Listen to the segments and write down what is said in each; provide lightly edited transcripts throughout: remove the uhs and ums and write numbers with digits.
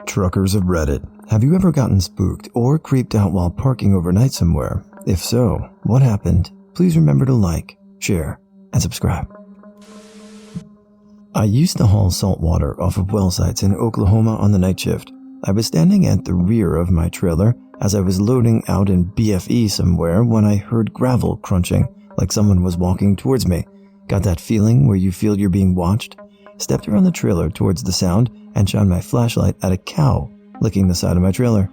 Truckers of Reddit, have you ever gotten spooked or creeped out while parking overnight somewhere? If so, what happened? Please remember to like, share, and subscribe. I used to haul salt water off of well sites in Oklahoma on the night shift. I was standing at the rear of my trailer as I was loading out in BFE somewhere when I heard gravel crunching like someone was walking towards me. Got that feeling where you feel you're being watched? Stepped around the trailer towards the sound and shined my flashlight at a cow licking the side of my trailer.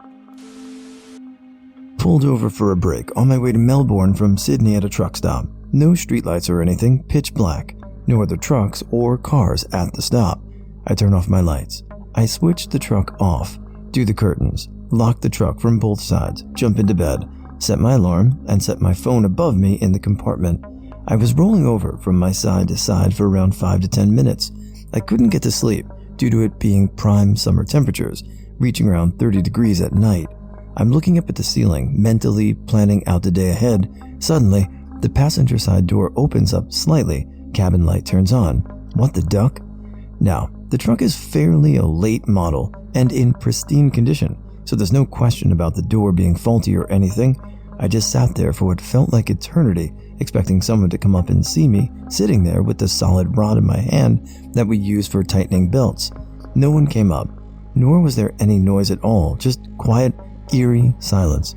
Pulled over for a break on my way to Melbourne from Sydney at a truck stop. No streetlights or anything, pitch black. No other trucks or cars at the stop. I turn off my lights. I switch the truck off, do the curtains, lock the truck from both sides, jump into bed, set my alarm, and set my phone above me in the compartment. I was rolling over from my side to side for around 5 to 10 minutes. I couldn't get to sleep due to it being prime summer temperatures, reaching around 30 degrees at night. I'm looking up at the ceiling, mentally planning out the day ahead. Suddenly, the passenger side door opens up slightly. Cabin light turns on. What the duck? Now, the truck is fairly a late model and in pristine condition, so there's no question about the door being faulty or anything. I just sat there for what felt like eternity, expecting someone to come up and see me, sitting there with the solid rod in my hand that we use for tightening belts. No one came up, nor was there any noise at all, just quiet, eerie silence.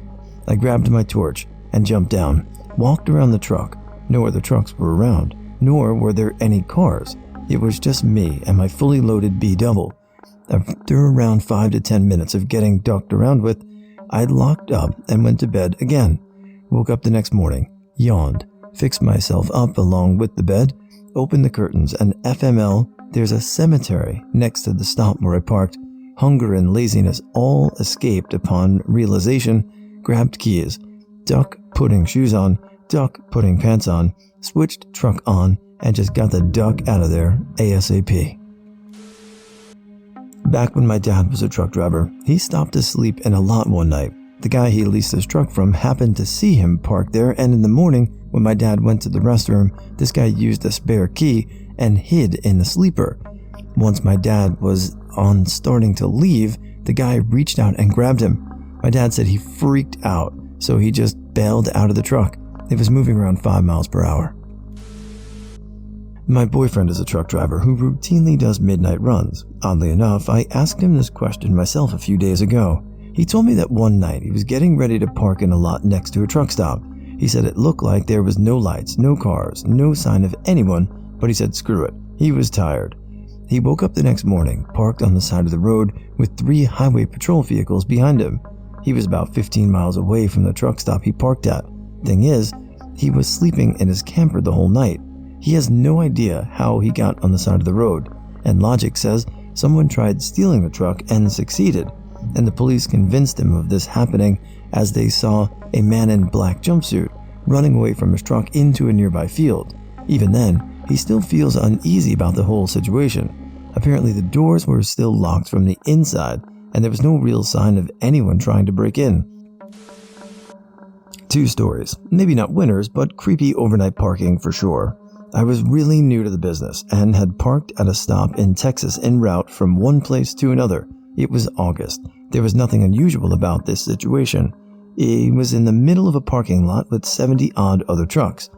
I grabbed my torch and jumped down, walked around the truck. No other trucks were around, nor were there any cars. It was just me and my fully loaded B-double. After around 5 to 10 minutes of getting ducked around with, I locked up and went to bed again. Woke up the next morning, yawned, fixed myself up along with the bed, opened the curtains, and FML, there's a cemetery next to the stop where I parked. Hunger and laziness all escaped upon realization. Grabbed keys, duck putting shoes on, duck putting pants on, switched truck on, and just got the duck out of there ASAP. Back when my dad was a truck driver, he stopped to sleep in a lot one night. The guy he leased his truck from happened to see him parked there, and in the morning, when my dad went to the restroom, this guy used a spare key and hid in the sleeper. Once my dad was on starting to leave, the guy reached out and grabbed him. My dad said he freaked out, so he just bailed out of the truck. It was moving around 5 miles per hour. My boyfriend is a truck driver who routinely does midnight runs. Oddly enough, I asked him this question myself a few days ago. He told me that one night he was getting ready to park in a lot next to a truck stop. He said it looked like there was no lights, no cars, no sign of anyone, but he said screw it, he was tired. He woke up the next morning, parked on the side of the road with 3 highway patrol vehicles behind him. He was about 15 miles away from the truck stop he parked at. Thing is, he was sleeping in his camper the whole night. He has no idea how he got on the side of the road, and logic says someone tried stealing the truck and succeeded, and the police convinced him of this happening as they saw a man in black jumpsuit running away from his truck into a nearby field. Even then, he still feels uneasy about the whole situation. Apparently the doors were still locked from the inside, and there was no real sign of anyone trying to break in. 2 stories, maybe not winners, but creepy overnight parking for sure. I was really new to the business and had parked at a stop in Texas en route from one place to another. It was August. There was nothing unusual about this situation. It was in the middle of a parking lot with 70-odd other trucks.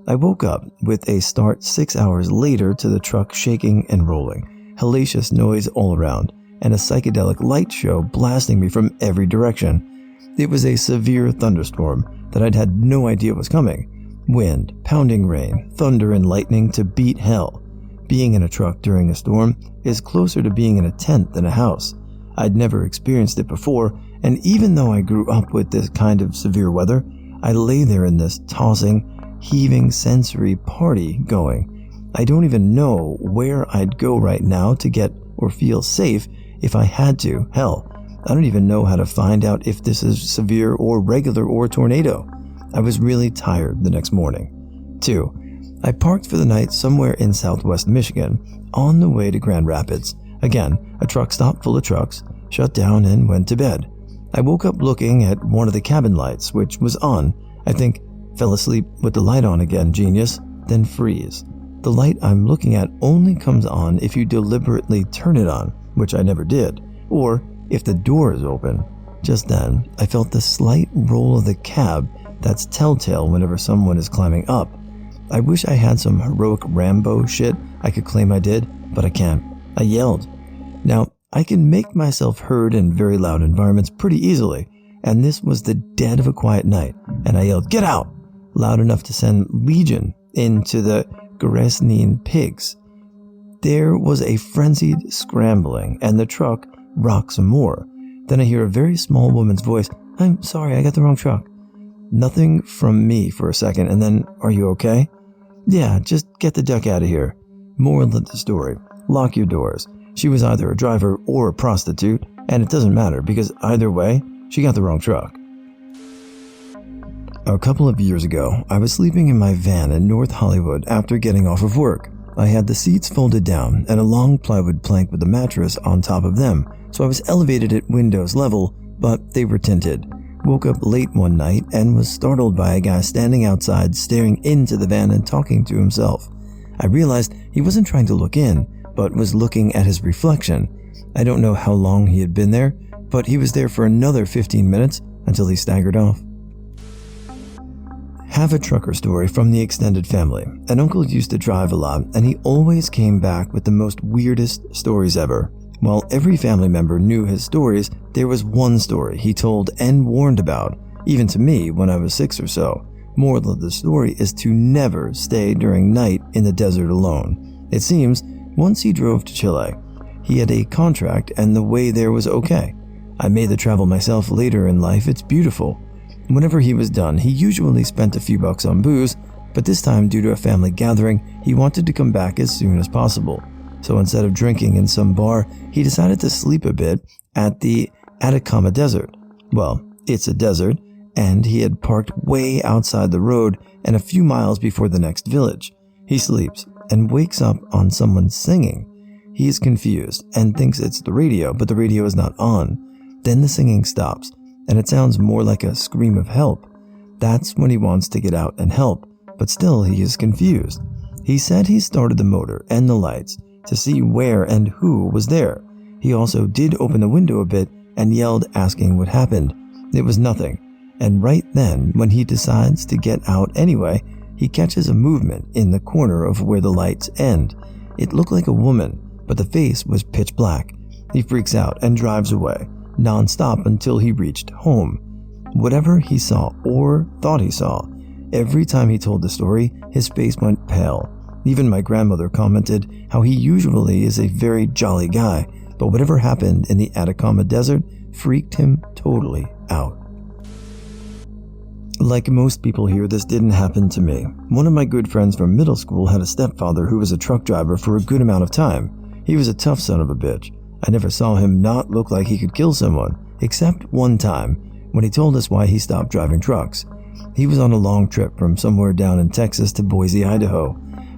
I woke up with a start 6 hours later to the truck shaking and rolling, hellacious noise all around, and a psychedelic light show blasting me from every direction. It was a severe thunderstorm that I'd had no idea was coming. Wind, pounding rain, thunder and lightning to beat hell. Being in a truck during a storm is closer to being in a tent than a house. I'd never experienced it before, and even though I grew up with this kind of severe weather, I lay there in this tossing, heaving sensory party going. I don't even know where I'd go right now to get or feel safe if I had to. Hell, I don't even know how to find out if this is severe or regular or tornado. I was really tired the next morning. 2. I parked for the night somewhere in southwest Michigan, on the way to Grand Rapids. Again, a truck stop full of trucks, shut down and went to bed. I woke up looking at one of the cabin lights, which was on. I think, fell asleep with the light on again, genius, then freeze. The light I'm looking at only comes on if you deliberately turn it on, which I never did, or if the door is open. Just then, I felt the slight roll of the cab that's telltale whenever someone is climbing up. I wish I had some heroic Rambo shit I could claim I did, but I can't. I yelled. Now, I can make myself heard in very loud environments pretty easily, and this was the dead of a quiet night, and I yelled, "Get out!" loud enough to send Legion into the Goresnine pigs. There was a frenzied scrambling, and the truck rocked some more. Then I hear a very small woman's voice, "I'm sorry, I got the wrong truck." Nothing from me for a second, and then, "Are you okay?" "Yeah, just get the duck out of here." Moral of the story, lock your doors. She was either a driver or a prostitute, and it doesn't matter because either way, she got the wrong truck. A couple of years ago, I was sleeping in my van in North Hollywood after getting off of work. I had the seats folded down and a long plywood plank with a mattress on top of them, so I was elevated at windows level, but they were tinted. Woke up late one night and was startled by a guy standing outside staring into the van and talking to himself. I realized he wasn't trying to look in, but was looking at his reflection. I don't know how long he had been there, but he was there for another 15 minutes until he staggered off. Have a trucker story from the extended family. An uncle used to drive a lot, and he always came back with the most weirdest stories ever. While every family member knew his stories, there was one story he told and warned about, even to me when I was 6 or so. Moral of the story is to never stay during night in the desert alone. It seems, once he drove to Chile. He had a contract and the way there was okay. I made the travel myself later in life. It's beautiful. Whenever he was done, he usually spent a few bucks on booze, but this time, due to a family gathering, he wanted to come back as soon as possible. So instead of drinking in some bar, he decided to sleep a bit at the Atacama Desert. Well, it's a desert, and he had parked way outside the road and a few miles before the next village. He sleeps and wakes up on someone singing. He is confused and thinks it's the radio, but the radio is not on. Then the singing stops, and it sounds more like a scream of help. That's when he wants to get out and help, but still he is confused. He said he started the motor and the lights to see where and who was there. He also did open the window a bit and yelled asking what happened. It was nothing, and right then, when he decides to get out anyway, he catches a movement in the corner of where the lights end. It looked like a woman, but the face was pitch black. He freaks out and drives away, non-stop until he reached home. Whatever he saw or thought he saw, every time he told the story, his face went pale. Even my grandmother commented how he usually is a very jolly guy, but whatever happened in the Atacama Desert freaked him totally out. Like most people here, this didn't happen to me. One of my good friends from middle school had a stepfather who was a truck driver for a good amount of time. He was a tough son of a bitch. I never saw him not look like he could kill someone, except one time when he told us why he stopped driving trucks. He was on a long trip from somewhere down in Texas to Boise, Idaho.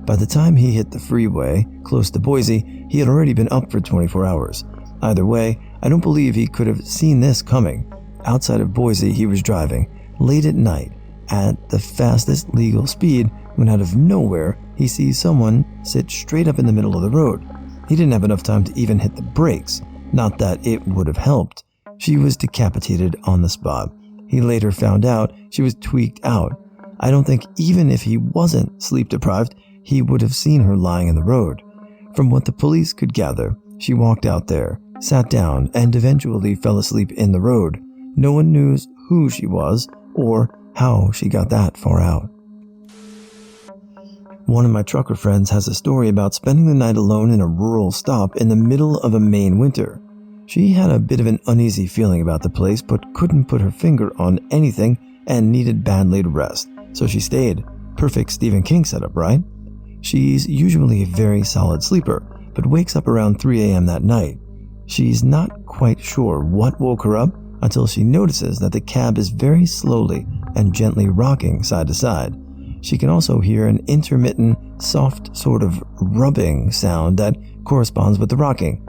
By the time he hit the freeway close to Boise, he had already been up for 24 hours. Either way, I don't believe he could have seen this coming. Outside of Boise, he was driving late at night at the fastest legal speed when out of nowhere he sees someone sit straight up in the middle of the road. He didn't have enough time to even hit the brakes, not that it would have helped. She was decapitated on the spot. He later found out she was tweaked out. I don't think even if he wasn't sleep deprived, he would have seen her lying in the road. From what the police could gather, she walked out there, sat down, and eventually fell asleep in the road. No one knew who she was or how she got that far out. One of my trucker friends has a story about spending the night alone in a rural stop in the middle of a Maine winter. She had a bit of an uneasy feeling about the place but couldn't put her finger on anything and needed badly to rest, so she stayed. Perfect Stephen King setup, right? She's usually a very solid sleeper, but wakes up around 3 a.m. that night. She's not quite sure what woke her up until she notices that the cab is very slowly and gently rocking side to side. She can also hear an intermittent, soft sort of rubbing sound that corresponds with the rocking.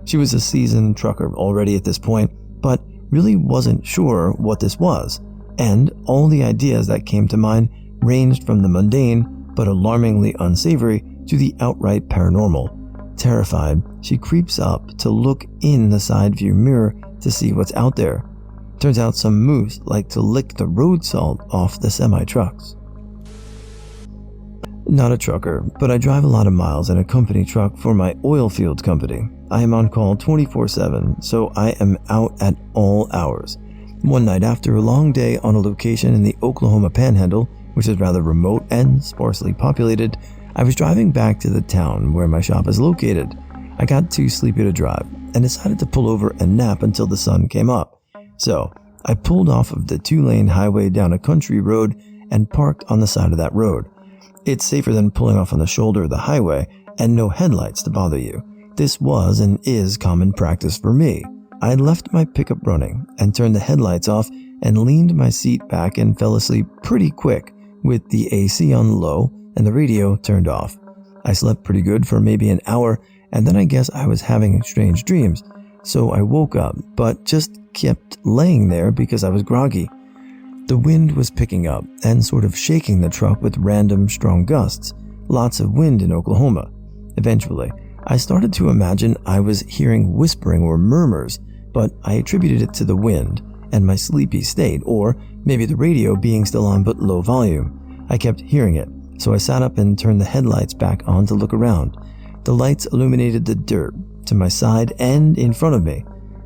She was a seasoned trucker already at this point, but really wasn't sure what this was, and all the ideas that came to mind ranged from the mundane but alarmingly unsavory to the outright paranormal. Terrified, she creeps up to look in the side view mirror to see what's out there. Turns out some moose like to lick the road salt off the semi-trucks. Not a trucker, but I drive a lot of miles in a company truck for my oil field company. I am on call 24/7, so I am out at all hours. One night after a long day on a location in the Oklahoma Panhandle, which is rather remote and sparsely populated, I was driving back to the town where my shop is located. I got too sleepy to drive and decided to pull over and nap until the sun came up. So I pulled off of the 2-lane highway down a country road and parked on the side of that road. It's safer than pulling off on the shoulder of the highway and no headlights to bother you. This was and is common practice for me. I left my pickup running and turned the headlights off and leaned my seat back and fell asleep pretty quick with the AC on low and the radio turned off. I slept pretty good for maybe an hour, and then I guess I was having strange dreams, so I woke up but just kept laying there because I was groggy. The wind was picking up and sort of shaking the truck with random strong gusts. Lots of wind in Oklahoma. Eventually, I started to imagine I was hearing whispering or murmurs, but I attributed it to the wind and my sleepy state, or maybe the radio being still on but low volume. I kept hearing it, so I sat up and turned the headlights back on to look around. The lights illuminated the dirt to my side and in front of me.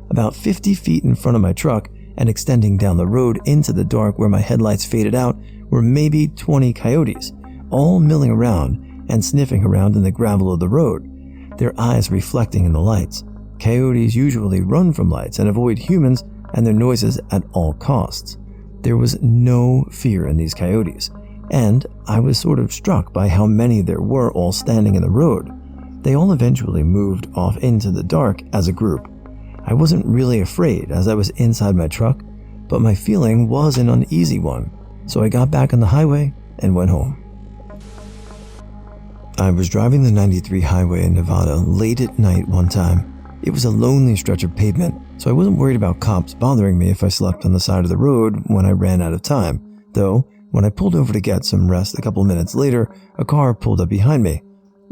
About 50 feet in front of my truck and extending down the road into the dark where my headlights faded out were maybe 20 coyotes, all milling around and sniffing around in the gravel of the road, their eyes reflecting in the lights. Coyotes usually run from lights and avoid humans and their noises at all costs. There was no fear in these coyotes, and I was sort of struck by how many there were all standing in the road. They all eventually moved off into the dark as a group. I wasn't really afraid as I was inside my truck, but my feeling was an uneasy one, so I got back on the highway and went home. I was driving the 93 highway in Nevada late at night one time. It was a lonely stretch of pavement, so I wasn't worried about cops bothering me if I slept on the side of the road when I ran out of time. Though, when I pulled over to get some rest a couple minutes later, a car pulled up behind me.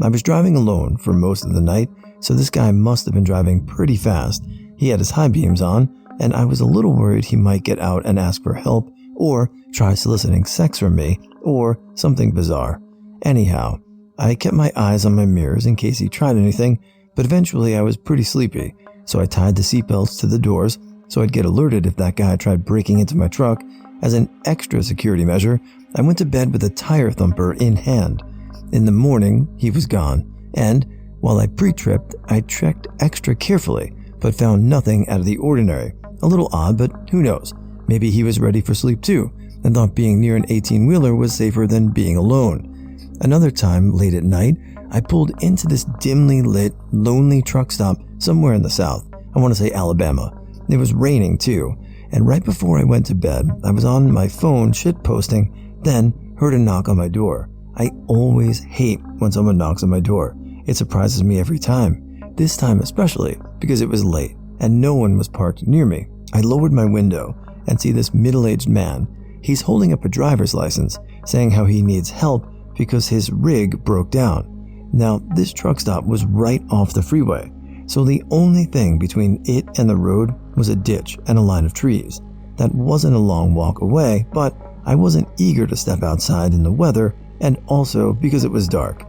I was driving alone for most of the night, so this guy must have been driving pretty fast. He had his high beams on, and I was a little worried he might get out and ask for help, or try soliciting sex from me, or something bizarre. Anyhow, I kept my eyes on my mirrors in case he tried anything, but eventually I was pretty sleepy, so I tied the seatbelts to the doors so I'd get alerted if that guy tried breaking into my truck. As an extra security measure, I went to bed with a tire thumper in hand. In the morning, he was gone, and while I pre-tripped, I checked extra carefully, but found nothing out of the ordinary. A little odd, but who knows? Maybe he was ready for sleep too, and thought being near an 18-wheeler was safer than being alone. Another time, late at night, I pulled into this dimly lit, lonely truck stop somewhere in the south. I want to say Alabama. It was raining too, and right before I went to bed, I was on my phone shitposting, then heard a knock on my door. I always hate when someone knocks on my door. It surprises me every time. This time especially, because it was late and no one was parked near me. I lowered my window and see this middle-aged man. He's holding up a driver's license, saying how he needs help because his rig broke down. Now, this truck stop was right off the freeway, so the only thing between it and the road was a ditch and a line of trees. That wasn't a long walk away, but I wasn't eager to step outside in the weather, and also because it was dark.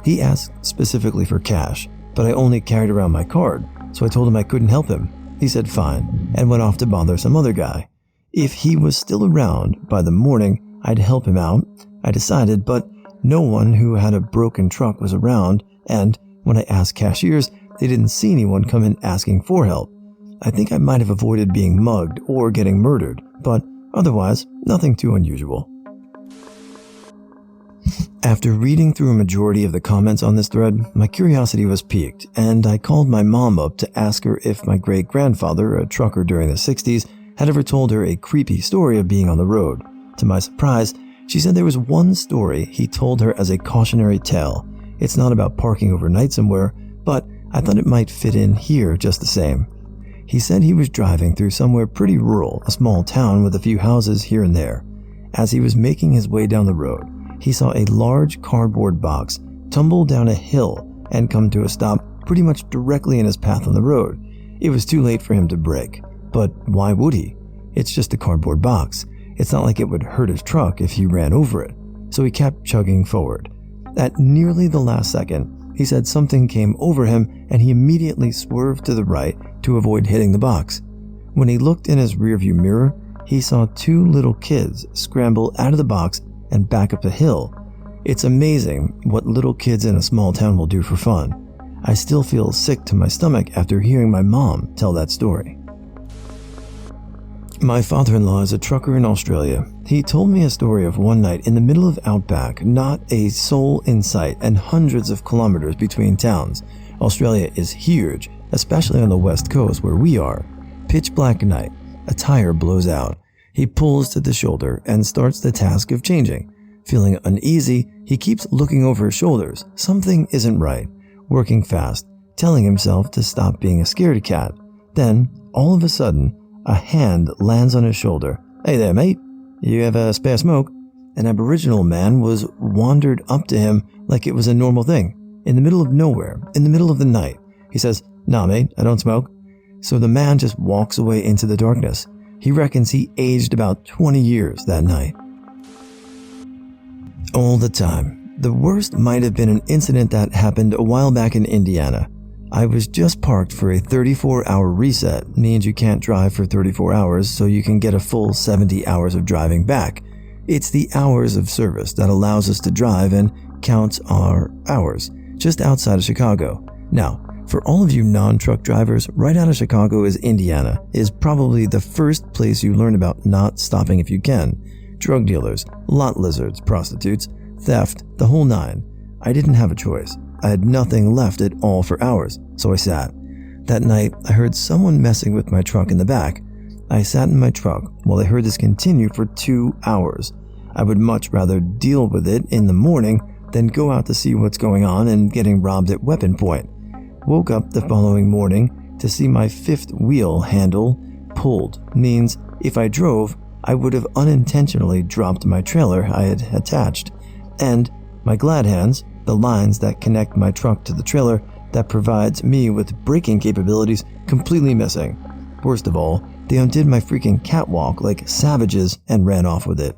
He asked specifically for cash, but I only carried around my card, so I told him I couldn't help him. He said fine, and went off to bother some other guy. If he was still around by the morning, I'd help him out, I decided, but no one who had a broken truck was around, and when I asked cashiers, they didn't see anyone come in asking for help. I think I might have avoided being mugged or getting murdered, but otherwise, nothing too unusual. After reading through a majority of the comments on this thread, my curiosity was piqued, and I called my mom up to ask her if my great-grandfather, a trucker during the 60s, had ever told her a creepy story of being on the road. To my surprise, she said there was one story he told her as a cautionary tale. It's not about parking overnight somewhere, but I thought it might fit in here just the same. He said he was driving through somewhere pretty rural, a small town with a few houses here and there. As he was making his way down the road, he saw a large cardboard box tumble down a hill and come to a stop pretty much directly in his path on the road. It was too late for him to brake. But why would he? It's just a cardboard box. It's not like it would hurt his truck if he ran over it. So he kept chugging forward. At nearly the last second, he said something came over him and he immediately swerved to the right to avoid hitting the box. When he looked in his rearview mirror, he saw two little kids scramble out of the box and back up the hill. It's amazing what little kids in a small town will do for fun. I still feel sick to my stomach after hearing my mom tell that story. My father-in-law is a trucker in Australia. He told me a story of one night in the middle of outback, not a soul in sight and hundreds of kilometers between towns. Australia is huge, especially on the west coast where we are. Pitch black night. A tire blows out. He pulls to the shoulder and starts the task of changing. Feeling uneasy, he keeps looking over his shoulders. Something isn't right. Working fast, telling himself to stop being a scaredy cat. Then, all of a sudden, a hand lands on his shoulder. "Hey there, mate. You have a spare smoke?" An Aboriginal man was wandered up to him like it was a normal thing. In the middle of nowhere, in the middle of the night. He says, "Nah, mate, I don't smoke." So the man just walks away into the darkness. He reckons he aged about 20 years that night. All the time. The worst might have been an incident that happened a while back in Indiana. I was just parked for a 34-hour reset. Means you can't drive for 34 hours, so you can get a full 70 hours of driving back. It's the hours of service that allows us to drive and counts our hours, just outside of Chicago. Now, for all of you non-truck drivers, right out of Chicago is Indiana, is probably the first place you learn about not stopping if you can. Drug dealers, lot lizards, prostitutes, theft, the whole nine. I didn't have a choice. I had nothing left at all for hours, so I sat. That night, I heard someone messing with my truck in the back. I sat in my truck while I heard this continue for 2 hours. I would much rather deal with it in the morning than go out to see what's going on and getting robbed at weapon point. Woke up the following morning to see my fifth wheel handle pulled. Means if I drove, I would have unintentionally dropped my trailer I had attached. And my glad hands, the lines that connect my truck to the trailer that provides me with braking capabilities, completely missing. Worst of all, they undid my freaking catwalk like savages and ran off with it.